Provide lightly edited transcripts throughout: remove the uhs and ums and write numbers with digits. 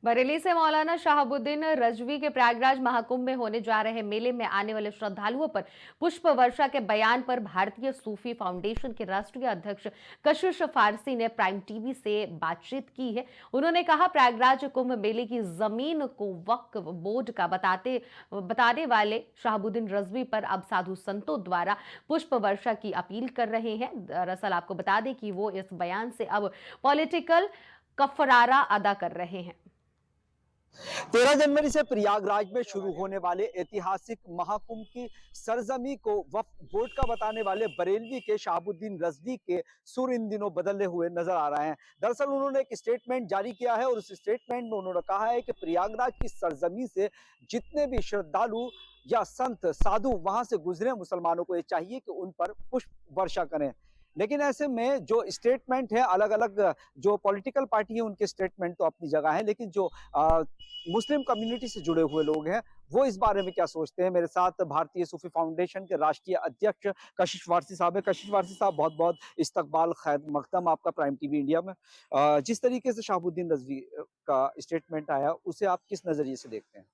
बरेली से मौलाना शहाबुद्दीन रजवी के प्रयागराज महाकुंभ में होने जा रहे मेले में आने वाले श्रद्धालुओं पर पुष्प वर्षा के बयान पर भारतीय सूफी फाउंडेशन के राष्ट्रीय अध्यक्ष कशिश फारसी ने प्राइम टीवी से बातचीत की है। उन्होंने कहा, प्रयागराज कुंभ मेले की जमीन को वक्फ बोर्ड का बताने वाले शहाबुद्दीन रजवी पर अब साधु संतों द्वारा पुष्प वर्षा की अपील कर रहे हैं। दरअसल आपको बता दें कि वो इस बयान से अब पॉलिटिकल कफरारा अदा कर रहे हैं। 13 जनवरी से प्रयागराज में शुरू होने वाले ऐतिहासिक महाकुंभ की सरजमी को वक्फ बोर्ड का बताने वाले बरेलवी के शहाबुद्दीन रजवी के सुर इन दिनों बदलने हुए नजर आ रहे हैं। दरअसल उन्होंने एक स्टेटमेंट जारी किया है और उस स्टेटमेंट में उन्होंने कहा है कि प्रयागराज की सरजमी से जितने भी श्रद्धालु या संत साधु वहां से गुजरे, मुसलमानों को ये चाहिए कि उन पर पुष्प वर्षा करें। लेकिन ऐसे में जो स्टेटमेंट है, अलग अलग जो पॉलिटिकल पार्टी है उनके स्टेटमेंट तो अपनी जगह है, लेकिन जो मुस्लिम कम्युनिटी से जुड़े हुए लोग हैं वो इस बारे में क्या सोचते हैं। मेरे साथ भारतीय सूफी फाउंडेशन के राष्ट्रीय अध्यक्ष कशिश वारसी साहब है। कशिश वारसी साहब, बहुत बहुत इस्तकबाल, खैर मकदम आपका प्राइम टीवी इंडिया में। जिस तरीके से शहाबुद्दीन रजवी का स्टेटमेंट आया, उसे आप किस नजरिए से देखते हैं?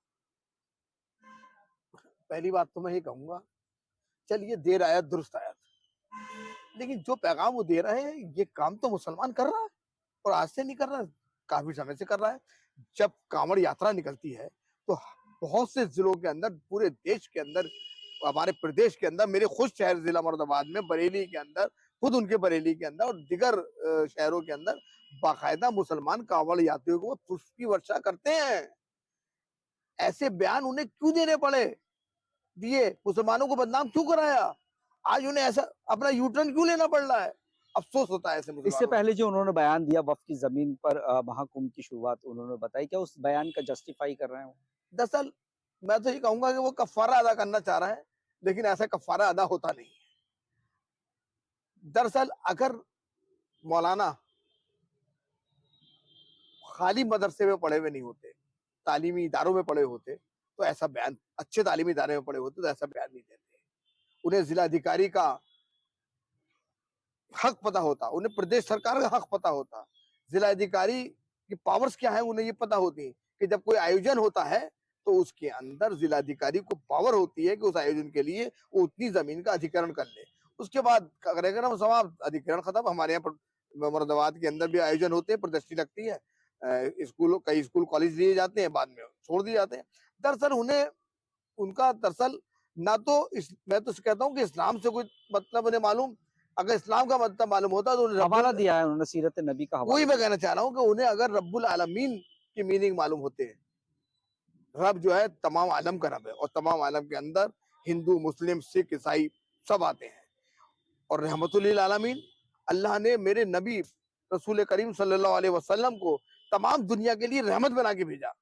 पहली बात तो मैं ये कहूंगा, चलिए देर आया दुरुस्त आया, लेकिन जो पैगाम वो दे रहे हैं ये काम तो मुसलमान कर रहा है और आज से नहीं कर रहा है, काफी समय से कर रहा है। जब कांवड़ यात्रा निकलती है तो बहुत से जिलों के अंदर, पूरे देश के अंदर, हमारे प्रदेश के अंदर, मेरे खुद शहर जिला मुरादाबाद में, बरेली के अंदर, खुद उनके बरेली के अंदर और दिगर शहरों के अंदर बाकायदा मुसलमान कांवड़ यात्रियों को पुष्प की वर्षा करते हैं। ऐसे बयान उन्हें क्यों देने पड़े, दिए, मुसलमानों को बदनाम क्यों कराया, आज उन्हें ऐसा अपना यूटर्न क्यों लेना पड़ रहा है? अफसोस होता है ऐसे इससे मुसलमानों। पहले जो उन्होंने बयान दिया वक्फ की जमीन पर महाकुंभ की शुरुआत उन्होंने बताई, क्या उस बयान का जस्टिफाई कर रहे हैं वो? दरअसल मैं तो ये कहूंगा कि वो कफारा अदा करना चाह रहा है, लेकिन ऐसा कफारा अदा होता नहीं है। दरअसल अगर मौलाना खाली मदरसे में पढ़े हुए नहीं होते, तालीमी इदारों में पढ़े होते, तो ऐसा बयान, अच्छे तालीमी इदारे में पढ़े होते तो ऐसा बयान नहीं देते। उन्हें जिलाधिकारी का हक पता होता, उन्हें प्रदेश सरकार का हक पता होता, जिलाधिकारी की पावर्स क्या है उन्हें ये पता होती कि जब कोई आयोजन होता है तो उसके अंदर जिलाधिकारी को पावर होती है कि उस आयोजन के लिए वो उतनी जमीन का अधिग्रहण कर ले। उसके बाद कार्यक्रम समाप्त, अधिग्रहण खत्म। हमारे यहाँ पर मुरादाबाद के अंदर भी आयोजन होते हैं, प्रदर्शनी लगती है, स्कूलों, कई स्कूल कॉलेज लिए जाते हैं, बाद में छोड़ दिए जाते हैं। दरअसल उन्हें, उनका दरअसल ना तो मैं तो कहता हूँ कि इस्लाम से कोई मतलब उन्हें मालूम, अगर इस्लाम का मतलब मालूम होता तो उन्हें हवाला दिया है उन्होंने, सीरत नबी का हवाला वही मैं दिया। कहना चाह रहा हूँ कि उन्हें अगर रब्बुल आलमीन की मीनिंग मालूम होते हैं, रब जो है तमाम आलम का रब है और तमाम आलम के अंदर हिंदू, मुस्लिम, सिख, ईसाई सब आते हैं, और रहमतुल लिल आलमीन, अल्लाह ने मेरे नबी रसूल करीम सल्लल्लाहु अलैहि वसल्लम को तमाम दुनिया के लिए रहमत बना के भेजा।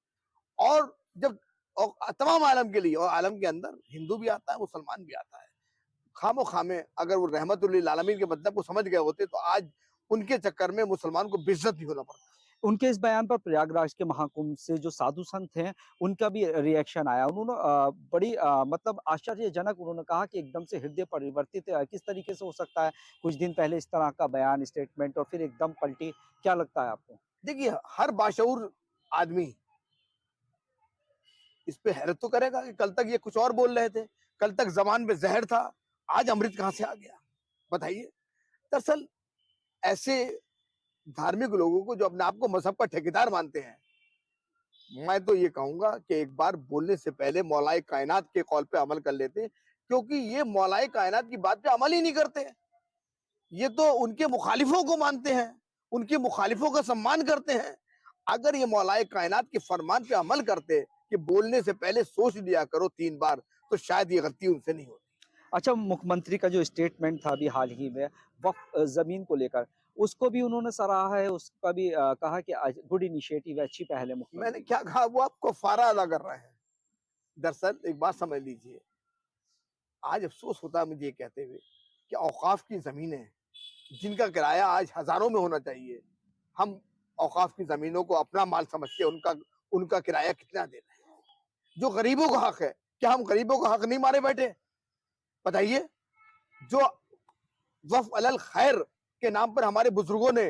और जब, और तमाम आलम के लिए, और आलम के अंदर हिंदू भी आता है, मुसलमान भी आता है। खामो खामे अगर वो रहमतुल लिल आलमीन के मतलब को समझ गए होते तो आज उनके चक्कर में मुसलमान को बेइज्जत नहीं होना पड़ता। उनके इस बयान पर प्रयागराज के महाकुंभ से जो साधु संत हैं उनका भी रिएक्शन आया। उन्होंने बड़ी मतलब आश्चर्यजनक उन्होंने कहा कि एकदम से हृदय परिवर्तित किस तरीके से हो सकता है, कुछ दिन पहले इस तरह का बयान, स्टेटमेंट, और फिर एकदम पलटी। क्या लगता है आपको? देखिए, हर बाशऊर आदमी इस पे हैरत तो करेगा कि कल तक ये कुछ और बोल रहे थे, कल तक जबान में जहर था, आज अमृत कहां से आ गया, बताइए। दरअसल ऐसे धार्मिक लोगों को जो अपने आप को मजहब का ठेकेदार मानते हैं, मैं तो ये कहूंगा कि एक बार बोलने से पहले मौलाए कायनात के कौल पे अमल कर लेते, क्योंकि ये मौलाए कायनात की बात पे अमल ही नहीं करते। ये तो उनके मुखालिफों को मानते हैं, उनके मुखालिफों का सम्मान करते हैं। अगर ये मौलाए कायनात के फरमान पे अमल करते कि बोलने से पहले सोच लिया करो 3 बार, तो शायद ये गलती उनसे नहीं होती। अच्छा, मुख्यमंत्री का जो स्टेटमेंट था अभी हाल ही में वक्फ जमीन को लेकर, उसको भी उन्होंने सराहा है, उसका भी कहा कि गुड इनिशिएटिव है, अच्छी पहल है मैंने मुख्यमंत्री की। क्या कहा, वो आपको फारा अदा कर रहे हैं। दरअसल एक बात समझ लीजिए, आज अफसोस होता है मुझे ये कहते हुए कि औकाफ की जमीनें जिनका किराया आज हजारों में होना चाहिए, हम औकाफ की जमीनों को अपना माल समझ के उनका उनका किराया कितना दे रहे हैं। जो गरीबों का हक है, क्या हम गरीबों का हक नहीं मारे बैठे? बताइए। जो वफ़ अलल खैर के नाम पर हमारे बुजुर्गों ने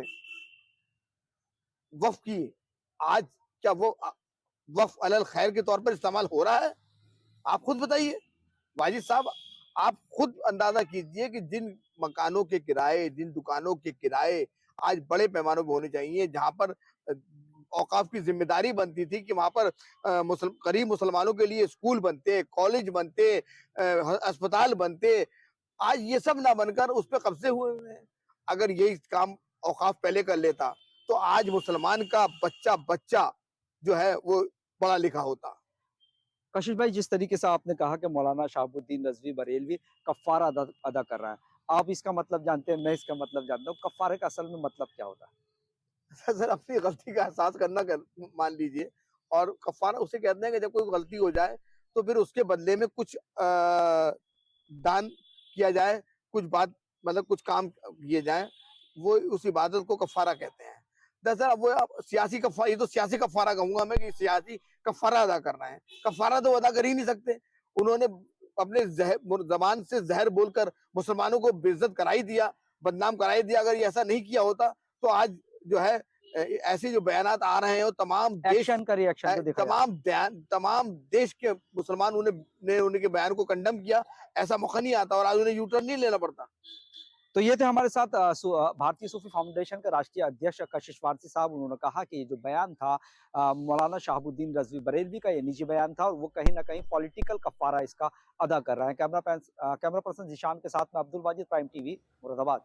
वफ़ की, आज क्या वो वक्फ अलल खैर के तौर पर इस्तेमाल हो रहा है? आप खुद बताइए। वाजिद साहब, आप खुद अंदाजा कीजिए कि जिन मकानों के किराए, जिन दुकानों के किराए आज बड़े पैमाने पे होने चाहिए, जहाँ पर औकाफ की जिम्मेदारी बनती थी कि वहाँ पर गरीब मुसलमानों के लिए स्कूल बनते, कॉलेज बनते, अस्पताल बनते, आज ये सब ना बनकर उस पे कब्जे हुए हुए हैं। अगर यही काम औकाफ पहले कर लेता, तो आज मुसलमान का बच्चा जो है वो पढ़ा लिखा होता। कशिश भाई, जिस तरीके से आपने कहा कि मौलाना शहाबुद्दीन रज़वी बरेलवी कफ़ारा अदा कर रहा है, आप इसका मतलब जानते हैं, मैं इसका मतलब जानता हूँ। कफ़ारे का असल में मतलब क्या होता है? सर अपनी गलती का एहसास करना मान लीजिए, और कफ़ारा उसे कहते हैं कि जब कोई गलती हो जाए तो फिर उसके बदले में कुछ दान किया जाए, कुछ बात मतलब कुछ काम किए जाए, वो उस इबादत को कफ़ारा कहते हैं। दरअसल अब वो सियासी कफ़ारा, ये तो सियासी कफ़ारा कहूँगा मैं कि सियासी कफ़ारा अदा कर रहे हैं। कफ़ारा तो अदा कर ही नहीं सकते। उन्होंने अपने ज़बान से ज़हर बोलकर मुसलमानों को बेइज़्ज़त करा ही दिया, बदनाम करा ही दिया। अगर ये ऐसा नहीं किया होता तो आज जो है ऐसे जो बयानात आ रहे हैं वो एक्शन का रिएक्शन तो दिखा जा रहा है। तमाम देश के मुसलमान ने उनके बयान को कंडेम किया। ऐसा मौका नहीं आता और आज उन्हें यू टर्न नहीं लेना पड़ता। तो ये थे हमारे साथ भारतीय सूफी फाउंडेशन के राष्ट्रीय अध्यक्ष कशिश फारसी साहब। उन्होंने कहा कि ये जो बयान था मौलाना शहाबुद्दीन रज़वी बरेलवी का, ये निजी बयान था और वो कहीं ना कहीं पॉलिटिकल कफ़ारा इसका अदा कर रहा है। कैमरा पर्सन जिशान के साथ में अब्दुल वाजिद, प्राइम टीवी, मुरादाबाद।